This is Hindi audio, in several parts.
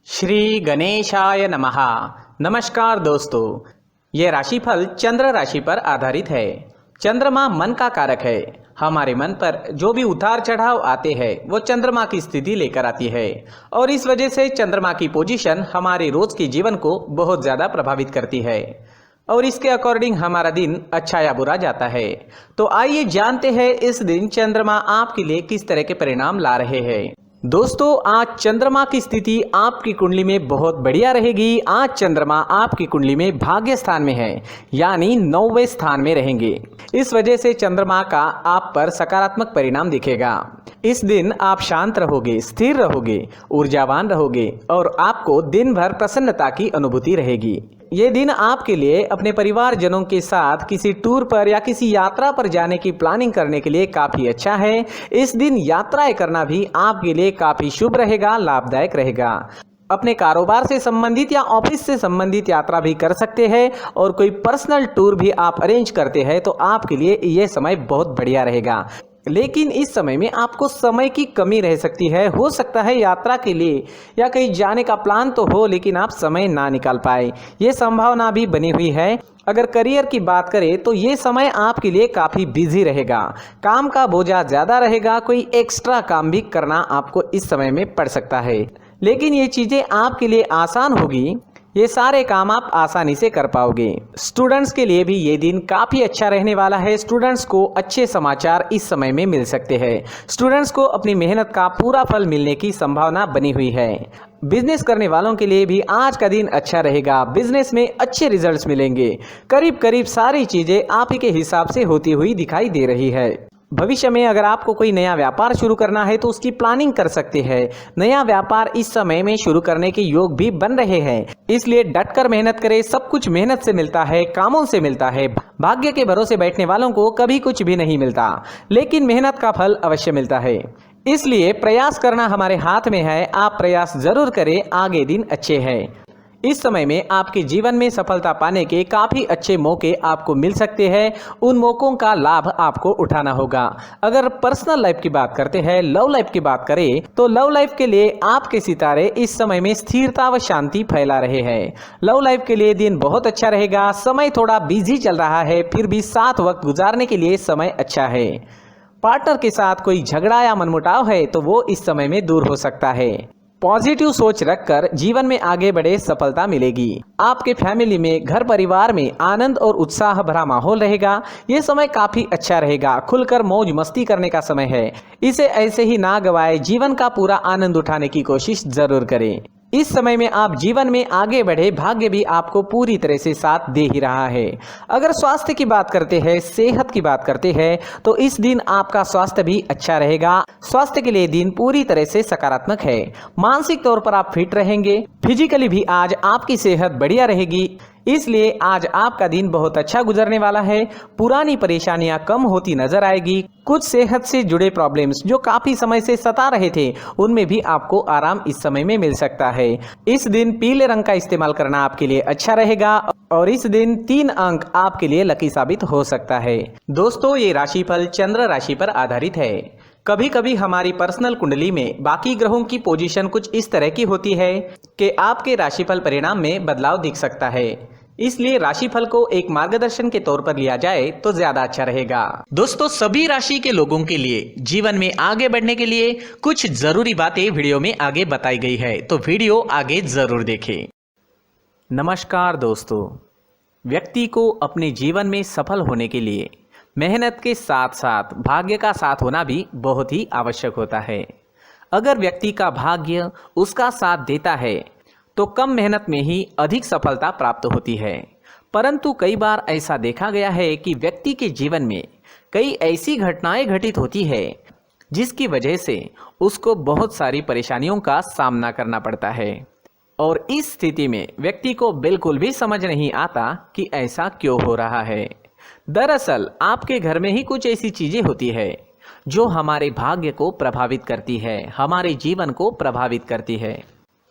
श्री गणेशाय नमः। नमस्कार दोस्तों, ये राशिफल चंद्र राशि पर आधारित है। चंद्रमा मन का कारक है। हमारे मन पर जो भी उतार चढ़ाव आते हैं वो चंद्रमा की स्थिति लेकर आती है और इस वजह से चंद्रमा की पोजीशन हमारे रोज के जीवन को बहुत ज़्यादा प्रभावित करती है और इसके अकॉर्डिंग हमारा दिन अच्छा या बुरा जाता है। तो आइए जानते हैं इस दिन चंद्रमा आपके लिए किस तरह के परिणाम ला रहे हैं। दोस्तों, आज चंद्रमा की स्थिति आपकी कुंडली में बहुत बढ़िया रहेगी। आज चंद्रमा आपकी कुंडली में भाग्य स्थान में है, यानी 9वें स्थान में रहेंगे। इस वजह से चंद्रमा का आप पर सकारात्मक परिणाम दिखेगा। इस दिन आप शांत रहोगे, स्थिर रहोगे, ऊर्जावान रहोगे और आपको दिन भर प्रसन्नता की अनुभूति रहेगी। ये दिन आपके लिए अपने परिवारजनों के साथ किसी टूर पर या किसी यात्रा पर जाने की प्लानिंग करने के लिए काफ़ी अच्छा है। इस दिन यात्राएं करना भी आपके लिए काफ़ी शुभ रहेगा, लाभदायक रहेगा। अपने कारोबार से संबंधित या ऑफिस से संबंधित यात्रा भी कर सकते हैं और कोई पर्सनल टूर भी आप अरेंज करते हैं तो आपके लिए ये समय बहुत बढ़िया रहेगा। लेकिन इस समय में आपको समय की कमी रह सकती है। हो सकता है यात्रा के लिए या कहीं जाने का प्लान तो हो लेकिन आप समय ना निकाल पाए, ये संभावना भी बनी हुई है। अगर करियर की बात करें तो ये समय आपके लिए काफ़ी बिजी रहेगा, काम का बोझा ज़्यादा रहेगा, कोई एक्स्ट्रा काम भी करना आपको इस समय में पड़ सकता है। लेकिन ये चीज़ें आपके लिए आसान होगी, ये सारे काम आप आसानी से कर पाओगे। स्टूडेंट्स के लिए भी ये दिन काफ़ी अच्छा रहने वाला है। स्टूडेंट्स को अच्छे समाचार इस समय में मिल सकते हैं। स्टूडेंट्स को अपनी मेहनत का पूरा फल मिलने की संभावना बनी हुई है। बिजनेस करने वालों के लिए भी आज का दिन अच्छा रहेगा। बिजनेस में अच्छे रिजल्ट्स मिलेंगे। करीब करीब सारी चीज़ें आप ही के हिसाब से होती हुई दिखाई दे रही है। भविष्य में अगर आपको कोई नया व्यापार शुरू करना है तो उसकी प्लानिंग कर सकते हैं। नया व्यापार इस समय में शुरू करने के योग भी बन रहे हैं, इसलिए डटकर मेहनत करें। सब कुछ मेहनत से मिलता है, कामों से मिलता है। भाग्य के भरोसे बैठने वालों को कभी कुछ भी नहीं मिलता, लेकिन मेहनत का फल अवश्य मिलता है। इसलिए प्रयास करना हमारे हाथ में है। आप प्रयास जरूर करें, आगे दिन अच्छे हैं। इस समय में आपके जीवन में सफलता पाने के काफ़ी अच्छे मौके आपको मिल सकते हैं। उन मौक़ों का लाभ आपको उठाना होगा। अगर पर्सनल लाइफ की बात करते हैं, लव लाइफ की बात करें तो लव लाइफ के लिए आपके सितारे इस समय में स्थिरता व शांति फैला रहे हैं। लव लाइफ के लिए दिन बहुत अच्छा रहेगा। समय थोड़ा बिजी चल रहा है, फिर भी साथ वक्त गुजारने के लिए समय अच्छा है। पार्टनर के साथ कोई झगड़ा या मनमुटाव है तो वो इस समय में दूर हो सकता है। पॉजिटिव सोच रखकर जीवन में आगे बढ़े, सफलता मिलेगी। आपके फैमिली में, घर परिवार में आनंद और उत्साह भरा माहौल रहेगा। ये समय काफी अच्छा रहेगा। खुलकर मौज मस्ती करने का समय है। इसे ऐसे ही ना गवाए, जीवन का पूरा आनंद उठाने की कोशिश जरूर करें। इस समय में आप जीवन में आगे बढ़े, भाग्य भी आपको पूरी तरह से साथ दे ही रहा है। अगर स्वास्थ्य की बात करते हैं, सेहत की बात करते हैं तो इस दिन आपका स्वास्थ्य भी अच्छा रहेगा। स्वास्थ्य के लिए दिन पूरी तरह से सकारात्मक है। मानसिक तौर पर आप फिट रहेंगे। फिजिकली भी आज आपकी सेहत बढ़िया रहेगी, इसलिए आज आपका दिन बहुत अच्छा गुजरने वाला है। पुरानी परेशानियां कम होती नजर आएगी। कुछ सेहत से जुड़े प्रॉब्लम्स जो काफी समय से सता रहे थे, उनमें भी आपको आराम इस समय में मिल सकता है। इस दिन पीले रंग का इस्तेमाल करना आपके लिए अच्छा रहेगा और इस दिन 3 अंक आपके लिए लकी साबित हो सकता है। दोस्तों, ये राशिफल चंद्र राशि पर आधारित है। कभी कभी हमारी पर्सनल कुंडली में बाकी ग्रहों की पोजीशन कुछ इस तरह की होती है कि आपके राशिफल परिणाम में बदलाव दिख सकता है। इसलिए राशिफल को एक मार्गदर्शन के तौर पर लिया जाए तो ज्यादा अच्छा रहेगा। दोस्तों, सभी राशि के लोगों के लिए जीवन में आगे बढ़ने के लिए कुछ जरूरी बातें वीडियो में आगे बताई गई है, तो वीडियो आगे जरूर देखें। नमस्कार दोस्तों, व्यक्ति को अपने जीवन में सफल होने के लिए मेहनत के साथ साथ भाग्य का साथ होना भी बहुत ही आवश्यक होता है। अगर व्यक्ति का भाग्य उसका साथ देता है तो कम मेहनत में ही अधिक सफलता प्राप्त होती है। परंतु कई बार ऐसा देखा गया है कि व्यक्ति के जीवन में कई ऐसी घटनाएं घटित होती है जिसकी वजह से उसको बहुत सारी परेशानियों का सामना करना पड़ता है और इस स्थिति में व्यक्ति को बिल्कुल भी समझ नहीं आता कि ऐसा क्यों हो रहा है। दरअसल आपके घर में ही कुछ ऐसी चीजें होती है जो हमारे भाग्य को प्रभावित करती है, हमारे जीवन को प्रभावित करती है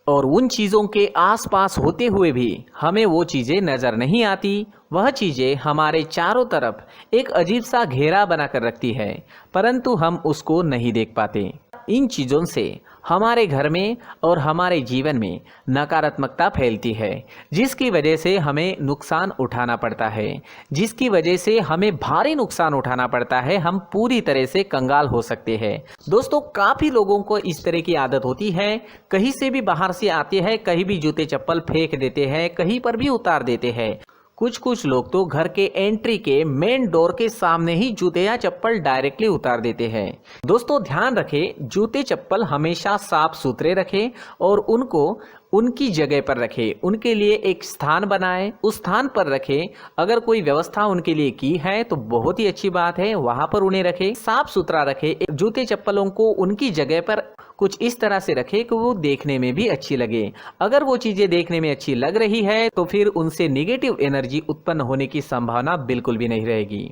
और उन चीज़ों के आसपास होते हुए भी हमें वो चीज़ें नज़र नहीं आती। वह चीज़ें हमारे चारों तरफ एक अजीब सा घेरा बनाकर रखती है, परंतु हम उसको नहीं देख पाते। इन चीज़ों से हमारे घर में और हमारे जीवन में नकारात्मकता फैलती है, जिसकी वजह से हमें नुकसान उठाना पड़ता है, जिसकी वजह से हमें भारी नुकसान उठाना पड़ता है। हम पूरी तरह से कंगाल हो सकते हैं। दोस्तों, काफ़ी लोगों को इस तरह की आदत होती है, कहीं से भी बाहर से आते हैं, कहीं भी जूते चप्पल फेंक देते हैं, कहीं पर भी उतार देते हैं। कुछ लोग तो घर के एंट्री के मेन डोर के सामने ही जूते या चप्पल डायरेक्टली उतार देते हैं। दोस्तों, ध्यान रखें, जूते चप्पल हमेशा साफ सुथरे रखें और उनको उनकी जगह पर रखें। उनके लिए एक स्थान बनाएं, उस स्थान पर रखें। अगर कोई व्यवस्था उनके लिए की है तो बहुत ही अच्छी बात है, वहां पर उन्हें रखें, साफ सुथरा रखें। जूते चप्पलों को उनकी जगह पर कुछ इस तरह से रखें कि वो देखने में भी अच्छी लगे। अगर वो चीजें देखने में अच्छी लग रही है तो फिर उनसे नेगेटिव एनर्जी उत्पन्न होने की संभावना बिल्कुल भी नहीं रहेगी।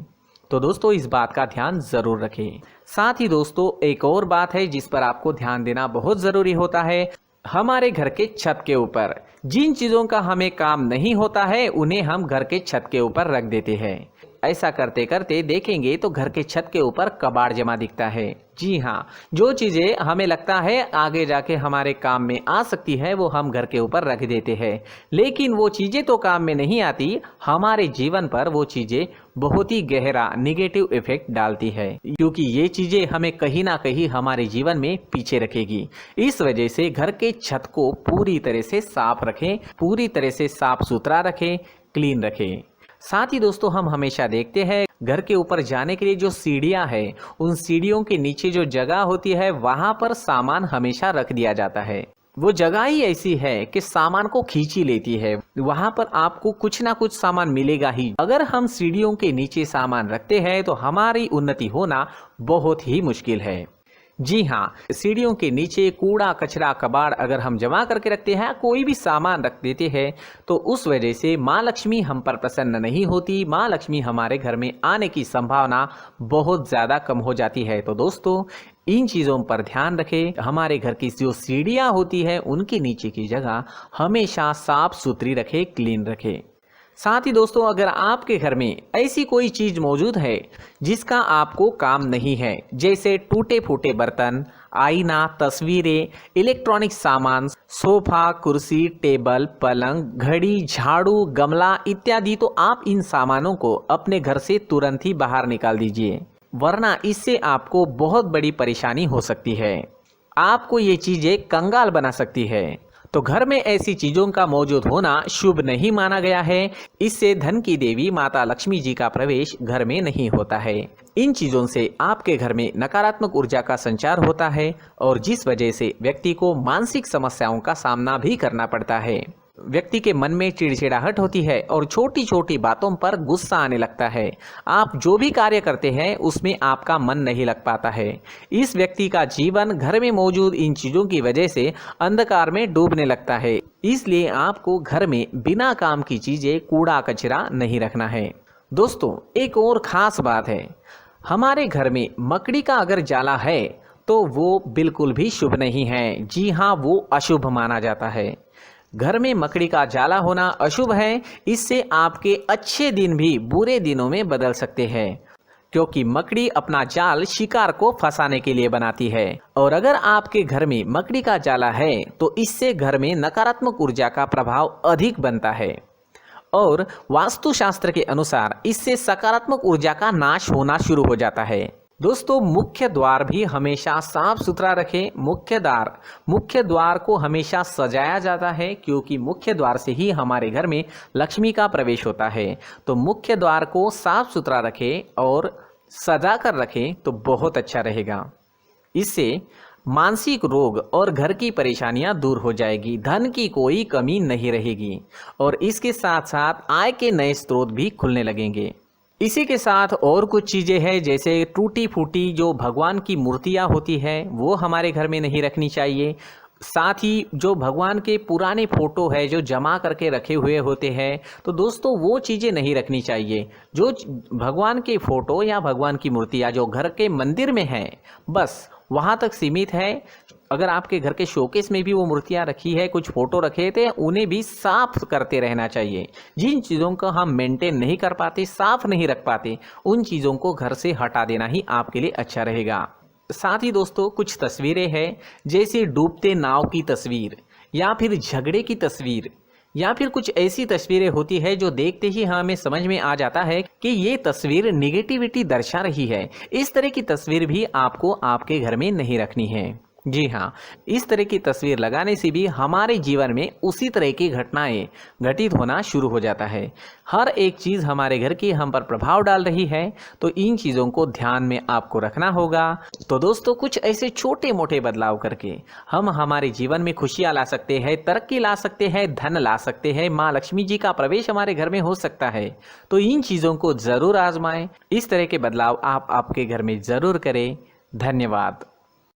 तो दोस्तों, इस बात का ध्यान जरूर रखें। साथ ही दोस्तों, एक और बात है जिस पर आपको ध्यान देना बहुत जरूरी होता है। हमारे घर के छत के ऊपर जिन चीजों का हमें काम नहीं होता है उन्हें हम घर के छत के ऊपर रख देते हैं। ऐसा करते करते देखेंगे तो घर के छत के ऊपर कबाड़ जमा दिखता है। जी हाँ, जो चीज़ें हमें लगता है आगे जाके हमारे काम में आ सकती है वो हम घर के ऊपर रख देते हैं, लेकिन वो चीज़ें तो काम में नहीं आती, हमारे जीवन पर वो चीज़ें बहुत ही गहरा निगेटिव इफेक्ट डालती है, क्योंकि ये चीज़ें हमें कहीं ना कहीं हमारे जीवन में पीछे रखेगी। इस वजह से घर के छत को पूरी तरह से साफ रखें, पूरी तरह से साफ सुथरा रखें, क्लीन रखें। साथ ही दोस्तों, हम हमेशा देखते हैं घर के ऊपर जाने के लिए जो सीढ़ियां हैं, उन सीढ़ियों के नीचे जो जगह होती है वहां पर सामान हमेशा रख दिया जाता है। वो जगह ही ऐसी है कि सामान को खींची लेती है, वहां पर आपको कुछ ना कुछ सामान मिलेगा ही। अगर हम सीढ़ियों के नीचे सामान रखते हैं तो हमारी उन्नति होना बहुत ही मुश्किल है। जी हाँ, सीढ़ियों के नीचे कूड़ा कचरा कबाड़ अगर हम जमा करके रखते हैं, कोई भी सामान रख देते हैं, तो उस वजह से माँ लक्ष्मी हम पर प्रसन्न नहीं होती, माँ लक्ष्मी हमारे घर में आने की संभावना बहुत ज़्यादा कम हो जाती है। तो दोस्तों, इन चीज़ों पर ध्यान रखें। हमारे घर की जो सीढ़ियाँ होती है उनके नीचे की जगह हमेशा साफ सुथरी रखें, क्लीन रखें। साथ ही दोस्तों, अगर आपके घर में ऐसी कोई चीज मौजूद है जिसका आपको काम नहीं है, जैसे टूटे फूटे बर्तन, आईना, तस्वीरें, इलेक्ट्रॉनिक सामान, सोफा, कुर्सी, टेबल, पलंग, घड़ी, झाड़ू, गमला इत्यादि, तो आप इन सामानों को अपने घर से तुरंत ही बाहर निकाल दीजिए, वरना इससे आपको बहुत बड़ी परेशानी हो सकती है। आपको ये चीजें कंगाल बना सकती है। तो घर में ऐसी चीजों का मौजूद होना शुभ नहीं माना गया है। इससे धन की देवी माता लक्ष्मी जी का प्रवेश घर में नहीं होता है। इन चीजों से आपके घर में नकारात्मक ऊर्जा का संचार होता है और जिस वजह से व्यक्ति को मानसिक समस्याओं का सामना भी करना पड़ता है। व्यक्ति के मन में चिड़चिड़ाहट होती है और छोटी छोटी बातों पर गुस्सा आने लगता है। आप जो भी कार्य करते हैं उसमें आपका मन नहीं लग पाता है। इस व्यक्ति का जीवन घर में मौजूद इन चीज़ों की वजह से अंधकार में डूबने लगता है। इसलिए आपको घर में बिना काम की चीज़ें, कूड़ा कचरा नहीं रखना है। दोस्तों, एक और ख़ास बात है, हमारे घर में मकड़ी का अगर जाला है तो वो बिल्कुल भी शुभ नहीं है। जी हाँ, वो अशुभ माना जाता है। घर में मकड़ी का जाला होना अशुभ है। इससे आपके अच्छे दिन भी बुरे दिनों में बदल सकते हैं, क्योंकि मकड़ी अपना जाल शिकार को फंसाने के लिए बनाती है। और अगर आपके घर में मकड़ी का जाला है तो इससे घर में नकारात्मक ऊर्जा का प्रभाव अधिक बनता है और वास्तुशास्त्र के अनुसार इससे सकारात्मक ऊर्जा का नाश होना शुरू हो जाता है। दोस्तों, मुख्य द्वार भी हमेशा साफ सुथरा रखें। मुख्य द्वार को हमेशा सजाया जाता है, क्योंकि मुख्य द्वार से ही हमारे घर में लक्ष्मी का प्रवेश होता है। तो मुख्य द्वार को साफ सुथरा रखें और सजा कर रखें तो बहुत अच्छा रहेगा। इससे मानसिक रोग और घर की परेशानियां दूर हो जाएगी, धन की कोई कमी नहीं रहेगी और इसके साथ साथ आय के नए स्रोत भी खुलने लगेंगे। इसी के साथ और कुछ चीज़ें हैं, जैसे टूटी फूटी जो भगवान की मूर्तियां होती है वो हमारे घर में नहीं रखनी चाहिए। साथ ही जो भगवान के पुराने फोटो है जो जमा करके रखे हुए होते हैं, तो दोस्तों वो चीज़ें नहीं रखनी चाहिए। जो भगवान के फोटो या भगवान की मूर्तियाँ जो घर के मंदिर में हैं, बस वहाँ तक सीमित है। अगर आपके घर के शोकेस में भी वो मूर्तियाँ रखी है, कुछ फोटो रखे थे, उन्हें भी साफ करते रहना चाहिए। जिन चीज़ों को हम मेंटेन नहीं कर पाते, साफ नहीं रख पाते, उन चीज़ों को घर से हटा देना ही आपके लिए अच्छा रहेगा। साथ ही दोस्तों कुछ तस्वीरें हैं, जैसे डूबते नाव की तस्वीर या फिर झगड़े की तस्वीर या फिर कुछ ऐसी तस्वीरें होती है जो देखते ही हमें समझ में आ जाता है कि ये तस्वीर निगेटिविटी दर्शा रही है। इस तरह की तस्वीर भी आपको आपके घर में नहीं रखनी है। जी हाँ, इस तरह की तस्वीर लगाने से भी हमारे जीवन में उसी तरह की घटनाएं घटित होना शुरू हो जाता है। हर एक चीज़ हमारे घर की हम पर प्रभाव डाल रही है, तो इन चीज़ों को ध्यान में आपको रखना होगा। तो दोस्तों कुछ ऐसे छोटे मोटे बदलाव करके हम हमारे जीवन में खुशियाँ ला सकते हैं, तरक्की ला सकते हैं, धन ला सकते हैं, माँ लक्ष्मी जी का प्रवेश हमारे घर में हो सकता है। तो इन चीज़ों को ज़रूर आजमाएं। इस तरह के बदलाव आप आपके घर में ज़रूर करें। धन्यवाद।